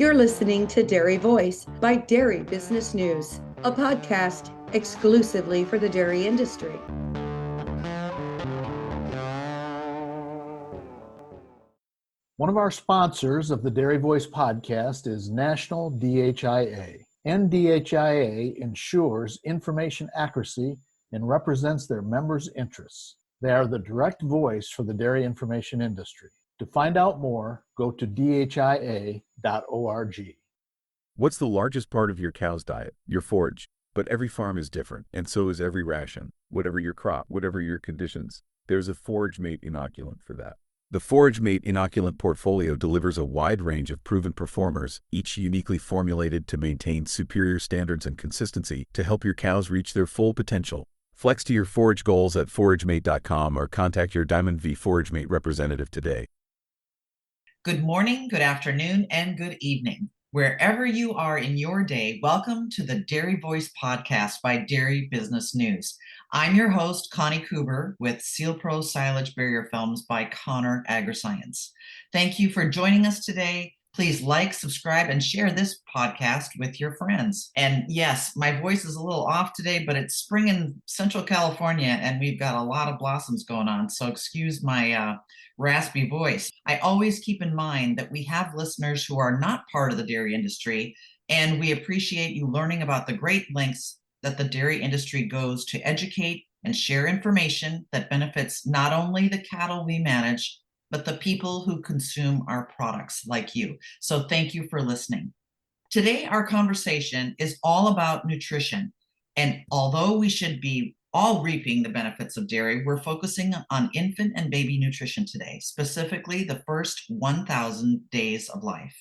You're listening to Dairy Voice by Dairy Business News, a podcast exclusively for the dairy industry. One of our sponsors of the Dairy Voice podcast is National DHIA. NDHIA ensures information accuracy and represents their members' interests. They are the direct voice for the dairy information industry. To find out more, go to dhia.org. What's the largest part of your cow's diet? Your forage. But every farm is different, and so is every ration. Whatever your crop, whatever your conditions, there's a Forage Mate inoculant for that. The Forage Mate inoculant portfolio delivers a wide range of proven performers, each uniquely formulated to maintain superior standards and consistency to help your cows reach their full potential. Flex to your forage goals at foragemate.com or contact your Diamond V Forage Mate representative today. Good morning, good afternoon, and good evening. Wherever you are in your day, welcome to the Dairy Voice podcast by Dairy Business News. I'm your host, Connie Kuber, with Sealpro Silage Barrier Films by Connor Agriscience. Thank you for joining us today. Please like, subscribe, and share this podcast with your friends. And yes, my voice is a little off today, but it's spring in Central California, and we've got a lot of blossoms going on, so excuse my raspy voice. I always keep in mind that we have listeners who are not part of the dairy industry, and we appreciate you learning about the great lengths that the dairy industry goes to educate and share information that benefits not only the cattle we manage, but the people who consume our products like you. So thank you for listening. Today, our conversation is all about nutrition. And although we should be all reaping the benefits of dairy, we're focusing on infant and baby nutrition today, specifically the first 1,000 days of life.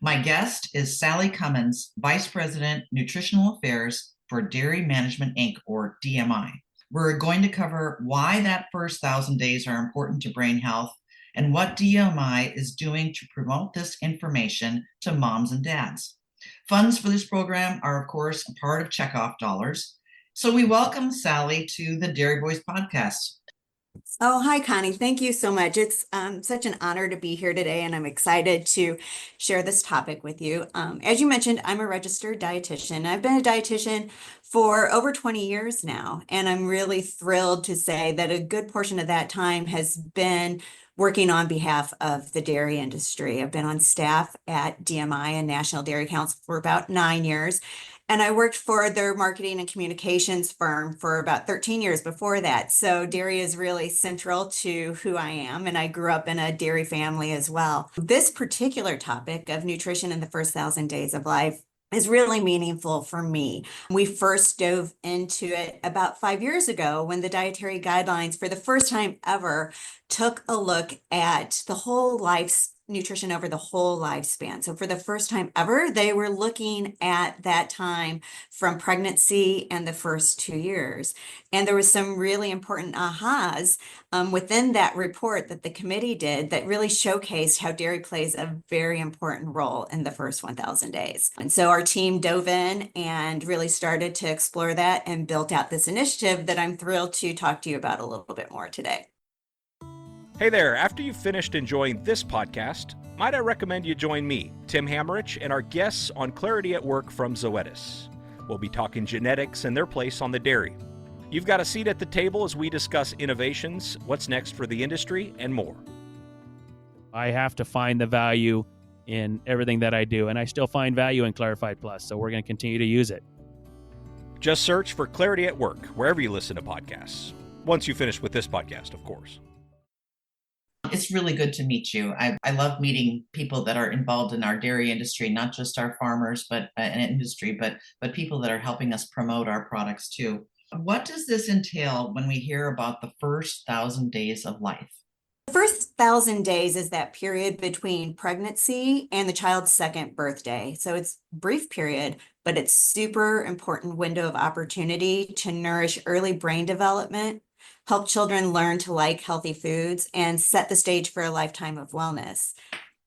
My guest is Sally Cummins, Vice President, Nutritional Affairs for Dairy Management, Inc., or DMI. We're going to cover why that first 1,000 days are important to brain health and what DMI is doing to promote this information to moms and dads. Funds for this program are, of course, a part of checkoff dollars. So we welcome Sally to the Dairy Voice podcast. Oh, hi, Connie. Thank you so much. It's such an honor to be here today, and I'm excited to share this topic with you. As you mentioned, I'm a registered dietitian. I've been a dietitian for over 20 years now, and I'm really thrilled to say that a good portion of that time has been working on behalf of the dairy industry. I've been on staff at DMI and National Dairy Council for about 9 years. And I worked for their marketing and communications firm for about 13 years before that. So dairy is really central to who I am. And I grew up in a dairy family as well. This particular topic of nutrition in the first 1,000 days of life is really meaningful for me. We first dove into it about 5 years ago when the dietary guidelines for the first time ever took a look at the whole nutrition over the whole lifespan. So for the first time ever, they were looking at that time from pregnancy and the first 2 years. And there was some really important ahas within that report that the committee did that really showcased how dairy plays a very important role in the first 1,000 days. And so our team dove in and really started to explore that and built out this initiative that I'm thrilled to talk to you about a little bit more today. Hey there, after you've finished enjoying this podcast, might I recommend you join me, Tim Hammerich, and our guests on Clarity at Work from Zoetis. We'll be talking genetics and their place on the dairy. You've got a seat at the table as we discuss innovations, what's next for the industry, and more. I have to find the value in everything that I do, and I still find value in Clarified Plus, so we're going to continue to use it. Just search for Clarity at Work wherever you listen to podcasts. Once you finish with this podcast, of course. It's really good to meet you. I love meeting people that are involved in our dairy industry, not just our farmers, but an industry, but people that are helping us promote our products too. What does this entail when we hear about the first 1,000 days of life? The first 1,000 days is that period between pregnancy and the child's second birthday. So it's a brief period, but it's super important window of opportunity to nourish early brain development, help children learn to like healthy foods, and set the stage for a lifetime of wellness.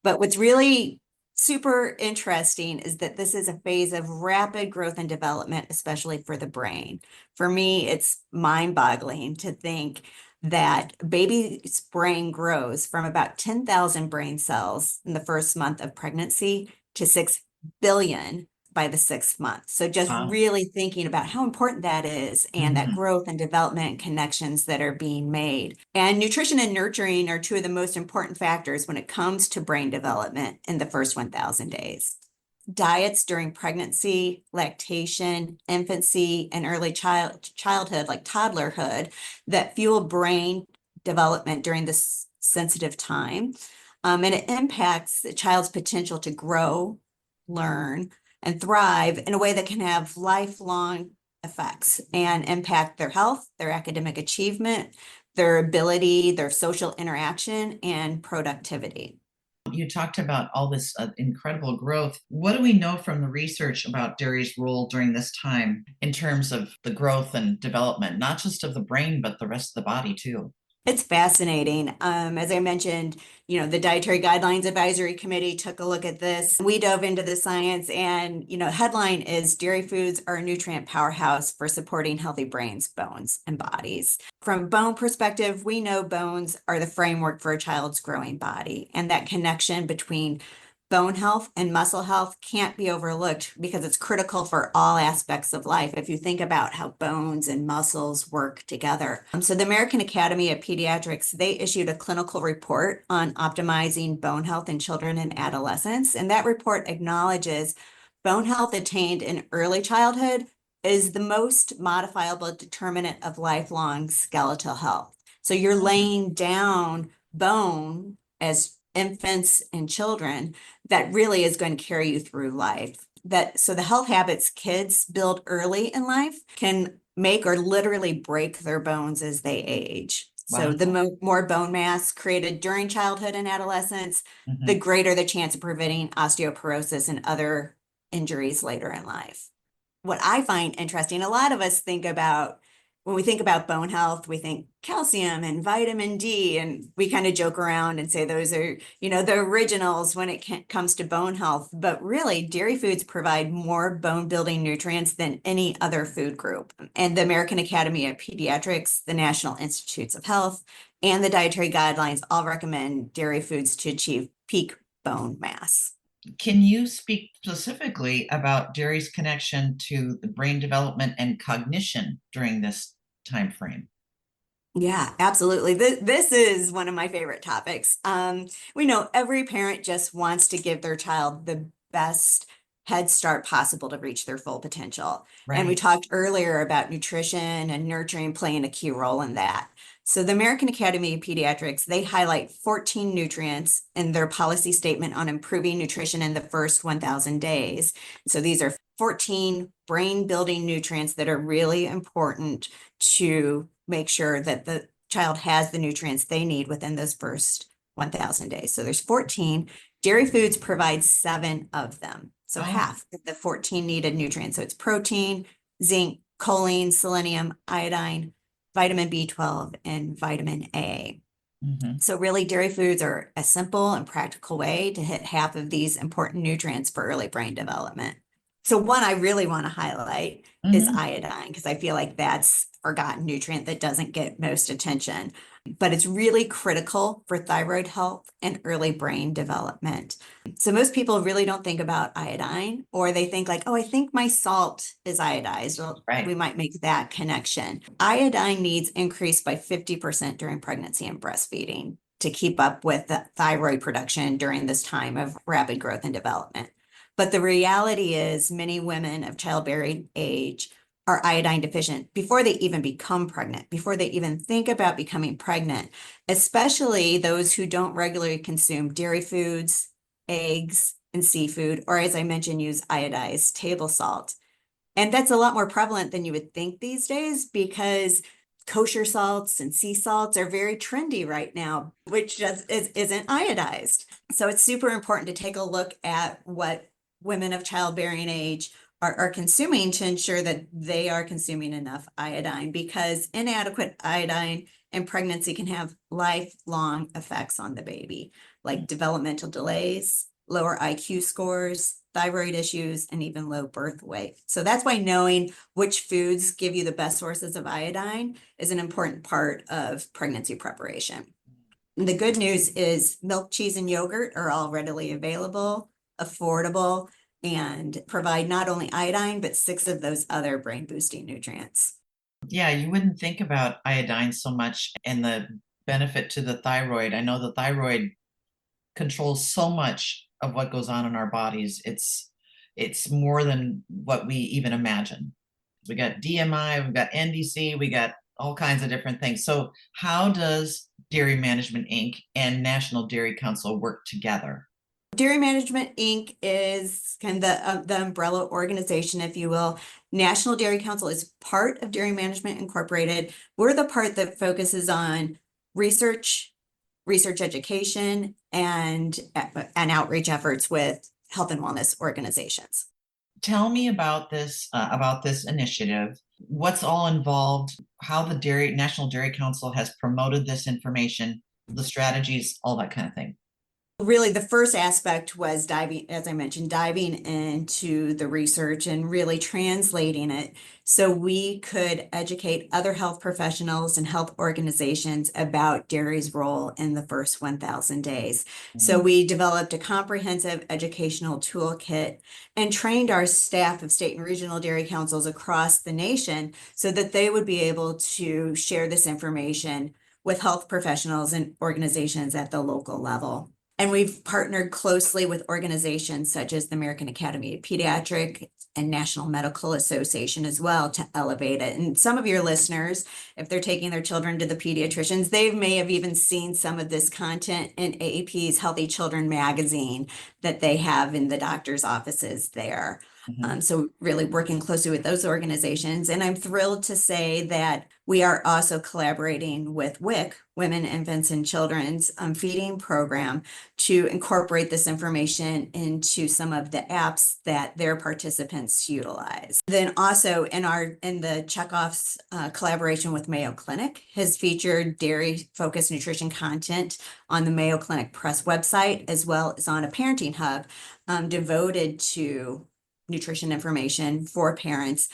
But what's really super interesting is that this is a phase of rapid growth and development, especially for the brain. For me, it's mind-boggling to think that baby's brain grows from about 10,000 brain cells in the first month of pregnancy to 6 billion by the 6th month. So just really thinking about how important that is and that growth and development and connections that are being made. And nutrition and nurturing are two of the most important factors when it comes to brain development in the first 1,000 days. Diets during pregnancy, lactation, infancy, and early childhood, like toddlerhood, that fuel brain development during this sensitive time. And it impacts the child's potential to grow, learn, and thrive in a way that can have lifelong effects and impact their health, their academic achievement, their ability, their social interaction, and productivity. You talked about all this incredible growth. What do we know from the research about dairy's role during this time in terms of the growth and development, not just of the brain, but the rest of the body too? It's fascinating. As I mentioned, the Dietary Guidelines Advisory Committee took a look at this. We dove into the science and, headline is dairy foods are a nutrient powerhouse for supporting healthy brains, bones, and bodies. From bone perspective, we know bones are the framework for a child's growing body, and that connection between bone health and muscle health can't be overlooked because it's critical for all aspects of life if you think about how bones and muscles work together. So the American Academy of Pediatrics, they issued a clinical report on optimizing bone health in children and adolescents, and that report acknowledges bone health attained in early childhood is the most modifiable determinant of lifelong skeletal health. So you're laying down bone as infants and children that really is going to carry you through life. So the health habits kids build early in life can make or literally break their bones as they age. Wow. So the more bone mass created during childhood and adolescence, the greater the chance of preventing osteoporosis and other injuries later in life. What I find interesting, a lot of us think about when we think about bone health, we think calcium and vitamin D, and we kind of joke around and say those are, the originals when it comes to bone health. But really, dairy foods provide more bone building nutrients than any other food group. And the American Academy of Pediatrics, the National Institutes of Health, and the Dietary Guidelines all recommend dairy foods to achieve peak bone mass. Can you speak specifically about dairy's connection to the brain development and cognition during this time frame? Yeah, absolutely. This is one of my favorite topics. We know every parent just wants to give their child the best head start possible to reach their full potential. Right. And we talked earlier about nutrition and nurturing playing a key role in that. So the American Academy of Pediatrics, they highlight 14 nutrients in their policy statement on improving nutrition in the first 1,000 days. So these are 14 brain building nutrients that are really important to make sure that the child has the nutrients they need within those first 1,000 days. So there's 14. Dairy foods provide 7 of them. So half of the 14 needed nutrients. So it's protein, zinc, choline, selenium, iodine, vitamin B12, and vitamin A. So really, dairy foods are a simple and practical way to hit half of these important nutrients for early brain development. So one I really want to highlight is iodine, because I feel like that's a forgotten nutrient that doesn't get most attention, but it's really critical for thyroid health and early brain development. So most people really don't think about iodine, or they think like, oh, I think my salt is iodized. Well, we might make that connection. Iodine needs increased by 50% during pregnancy and breastfeeding to keep up with the thyroid production during this time of rapid growth and development. But the reality is many women of childbearing age are iodine deficient before they even become pregnant, before they even think about becoming pregnant, especially those who don't regularly consume dairy foods, eggs, and seafood, or as I mentioned, use iodized table salt. And that's a lot more prevalent than you would think these days because kosher salts and sea salts are very trendy right now, which just isn't iodized. So it's super important to take a look at what women of childbearing age are consuming to ensure that they are consuming enough iodine, because inadequate iodine in pregnancy can have lifelong effects on the baby, like developmental delays, lower IQ scores, thyroid issues, and even low birth weight. So that's why knowing which foods give you the best sources of iodine is an important part of pregnancy preparation. And the good news is milk, cheese, and yogurt are all readily available. affordable, and provide not only iodine, but 6 of those other brain boosting nutrients. Yeah, you wouldn't think about iodine so much and the benefit to the thyroid. I know the thyroid controls so much of what goes on in our bodies. It's more than what we even imagine. We got DMI, we've got NDC, we got all kinds of different things. So how does Dairy Management Inc. and National Dairy Council work together? Dairy Management Inc. is kind of the umbrella organization, if you will. National Dairy Council is part of Dairy Management Incorporated. We're the part that focuses on research education, and outreach efforts with health and wellness organizations. Tell me about this initiative. What's all involved? How the National Dairy Council has promoted this information, the strategies, all that kind of thing. Really, the first aspect was diving, as I mentioned, diving into the research and really translating it so we could educate other health professionals and health organizations about dairy's role in the first 1,000 days. So we developed a comprehensive educational toolkit and trained our staff of state and regional dairy councils across the nation so that they would be able to share this information with health professionals and organizations at the local level. And we've partnered closely with organizations such as the American Academy of Pediatrics and National Medical Association as well to elevate it. And some of your listeners, if they're taking their children to the pediatricians, they may have even seen some of this content in AAP's Healthy Children magazine that they have in the doctor's offices there. So really working closely with those organizations. And I'm thrilled to say that we are also collaborating with WIC, Women, Infants, and Children's feeding program, to incorporate this information into some of the apps that their participants utilize. Then also in the checkoffs collaboration with Mayo Clinic has featured dairy-focused nutrition content on the Mayo Clinic Press website, as well as on a parenting hub devoted to nutrition information for parents,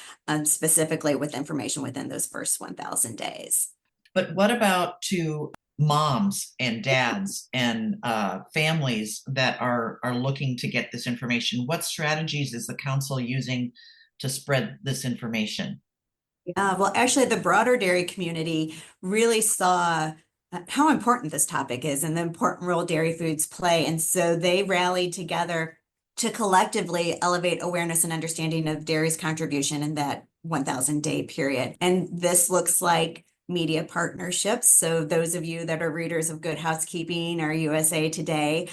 specifically with information within those first 1,000 days. But what about to moms and dads and families that are looking to get this information? What strategies is the council using to spread this information? Well, actually, the broader dairy community really saw how important this topic is and the important role dairy foods play. And so they rallied together to collectively elevate awareness and understanding of dairy's contribution in that 1,000-day period. And this looks like media partnerships. So those of you that are readers of Good Housekeeping or USA Today,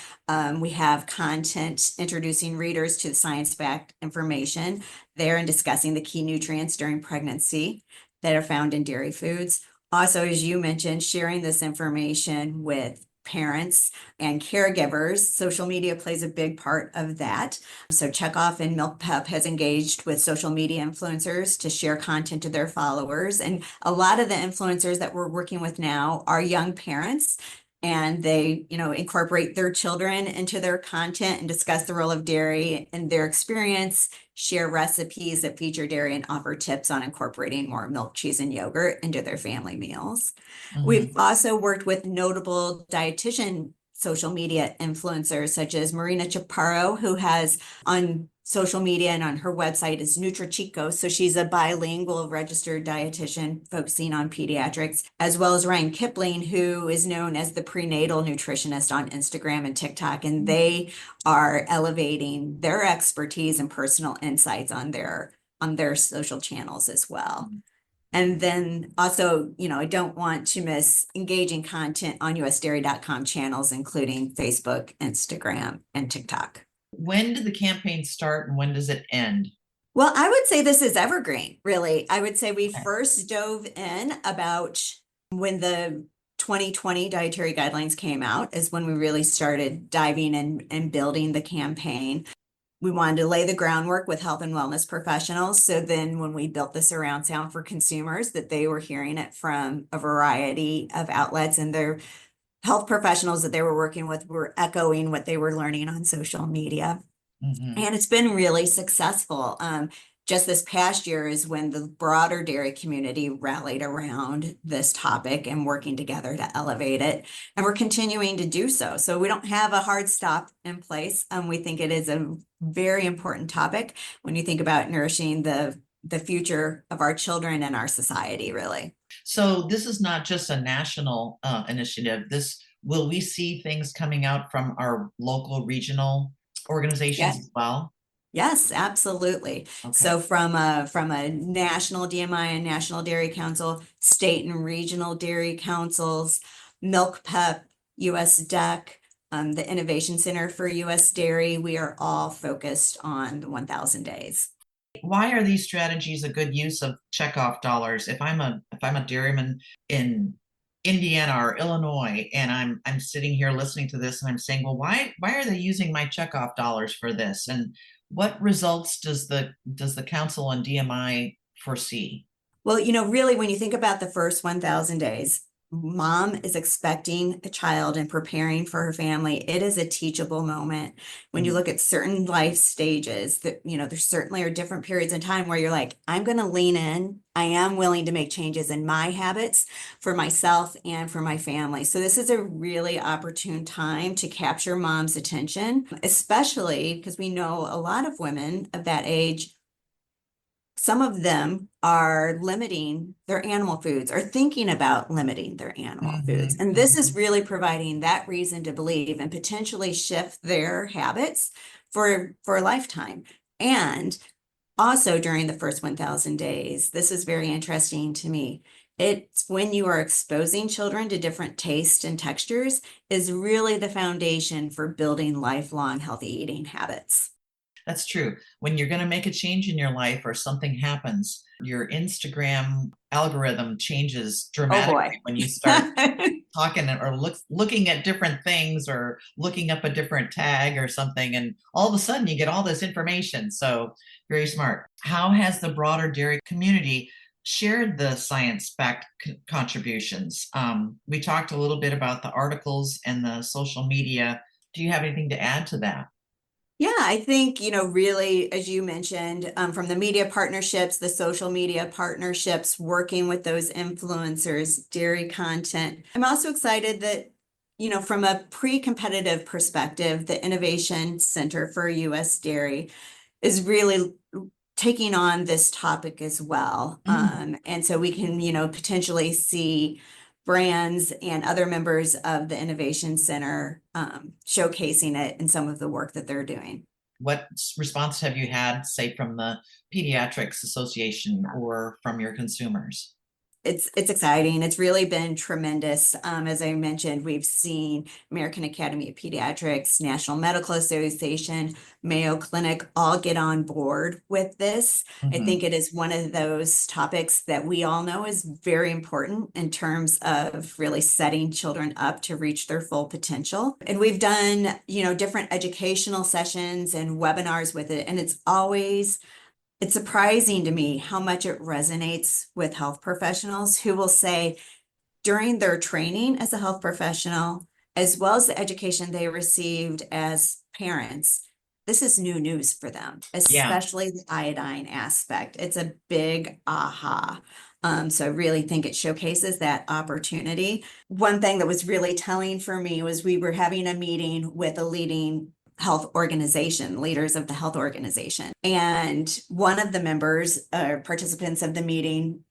we have content introducing readers to the science-backed information there and discussing the key nutrients during pregnancy that are found in dairy foods. Also, as you mentioned, sharing this information with parents and caregivers. Social media plays a big part of that. So Checkoff and Milk Pep has engaged with social media influencers to share content to their followers. And a lot of the influencers that we're working with now are young parents, and they, incorporate their children into their content and discuss the role of dairy and their experience, share recipes that feature dairy, and offer tips on incorporating more milk, cheese, and yogurt into their family meals. We've also worked with notable dietitian social media influencers such as Marina Chaparro, who has on social media and on her website is NutriChico. So she's a bilingual registered dietitian focusing on pediatrics, as well as Ryan Kipling, who is known as the prenatal nutritionist on Instagram and TikTok. And they are elevating their expertise and personal insights on their social channels as well. And then also, I don't want to miss engaging content on usdairy.com channels, including Facebook, Instagram, and TikTok. When did the campaign start and when does it end? Well, I would say this is evergreen, really. I would say we first dove in about when the 2020 dietary guidelines came out is when we really started diving in and building the campaign. We wanted to lay the groundwork with health and wellness professionals. So then when we built the surround sound for consumers, that they were hearing it from a variety of outlets, and their health professionals that they were working with were echoing what they were learning on social media. And it's been really successful. just this past year is when the broader dairy community rallied around this topic and working together to elevate it. And we're continuing to do so. So we don't have a hard stop in place. We think it is a very important topic when you think about nourishing the future of our children and our society, really. So this is not just a national initiative. Will we see things coming out from our local regional organizations as well? Yes, absolutely. Okay. So from a national DMI and National Dairy Council, state and regional dairy councils, Milk PEP, US DEC, the Innovation Center for US Dairy, we are all focused on the 1,000 days. Why are these strategies a good use of checkoff dollars? If I'm a dairyman in Indiana or Illinois, and I'm sitting here listening to this, and I'm saying, well, why are they using my checkoff dollars for this? And what results does the council and DMI foresee? Well, really, when you think about the first 1,000 days, mom is expecting a child and preparing for her family. It is a teachable moment. When you look at certain life stages, that there certainly are different periods in time where you're like, I'm going to lean in. I am willing to make changes in my habits for myself and for my family. So this is a really opportune time to capture mom's attention, especially because we know a lot of women of that age, some of them are limiting their animal foods or thinking about limiting their animal foods. And this is really providing that reason to believe and potentially shift their habits for a lifetime. And also during the first 1,000 days, this is very interesting to me. It's when you are exposing children to different tastes and textures is really the foundation for building lifelong healthy eating habits. That's true. When you're going to make a change in your life or something happens, your Instagram algorithm changes dramatically when you start talking or looking at different things or looking up a different tag or something. And all of a sudden you get all this information. So very smart. How has the broader dairy community shared the science-backed contributions? We talked a little bit about the articles and the social media. Do you have anything to add to that? Yeah, I think, really, as you mentioned, from the media partnerships, the social media partnerships, working with those influencers, dairy content. I'm also excited that, from a pre-competitive perspective, the Innovation Center for US Dairy is really taking on this topic as well. And so we can, potentially see brands and other members of the Innovation Center showcasing it in some of the work that they're doing. What response have you had, say, from the Pediatrics Association or from your consumers? It's exciting. It's really been tremendous. As I mentioned, we've seen American Academy of Pediatrics, National Medical Association, Mayo Clinic all get on board with this. I think it is one of those topics that we all know is very important in terms of really setting children up to reach their full potential. And we've done, different educational sessions and webinars with it. And it's surprising to me how much it resonates with health professionals who will say during their training as a health professional, as well as the education they received as parents, this is new news for them, especially the iodine aspect. It's a big aha. So I really think it showcases that opportunity. One thing that was really telling for me was we were having a meeting with a leading health organization, leaders of the health organization. And one of the members, participants of the meeting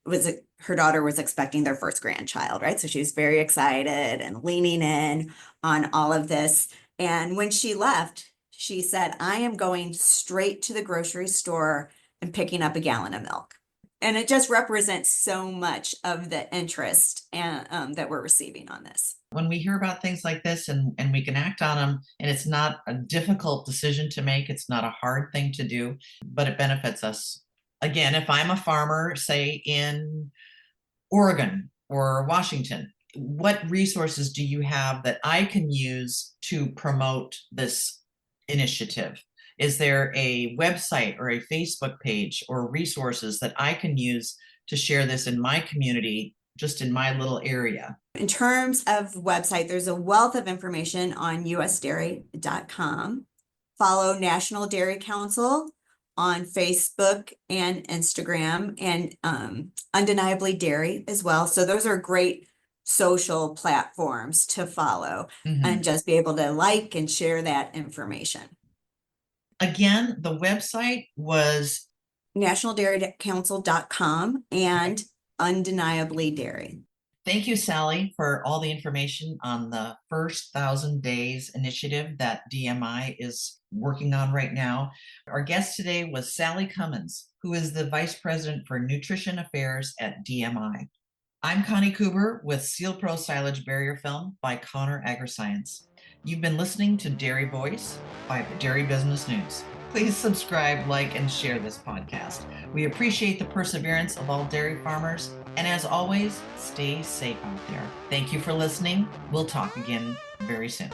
her daughter was expecting their first grandchild, right? So she was very excited and leaning in on all of this. And when she left, she said, I am going straight to the grocery store and picking up a gallon of milk. And it just represents so much of the interest and that we're receiving on this. When we hear about things like this and we can act on them, and it's not a difficult decision to make, it's not a hard thing to do, but it benefits us. Again, if I'm a farmer, say in Oregon or Washington, what resources do you have that I can use to promote this initiative? Is there a website or a Facebook page or resources that I can use to share this in my community, just in my little area? In terms of website, there's a wealth of information on usdairy.com. Follow National Dairy Council on Facebook and Instagram, and Undeniably Dairy as well. So those are great social platforms to follow and just be able to like and share that information. Again, the website was nationaldairycouncil.com and Undeniably Dairy. Thank you, Sally, for all the information on the first 1,000 Days initiative that DMI is working on right now. Our guest today was Sally Cummins, who is the Vice President for Nutrition Affairs at DMI. I'm Connie Kuber with Sealpro Silage Barrier Film by Connor Agriscience. You've been listening to Dairy Voice by Dairy Business News. Please subscribe, like, and share this podcast. We appreciate the perseverance of all dairy farmers. And as always, stay safe out there. Thank you for listening. We'll talk again very soon.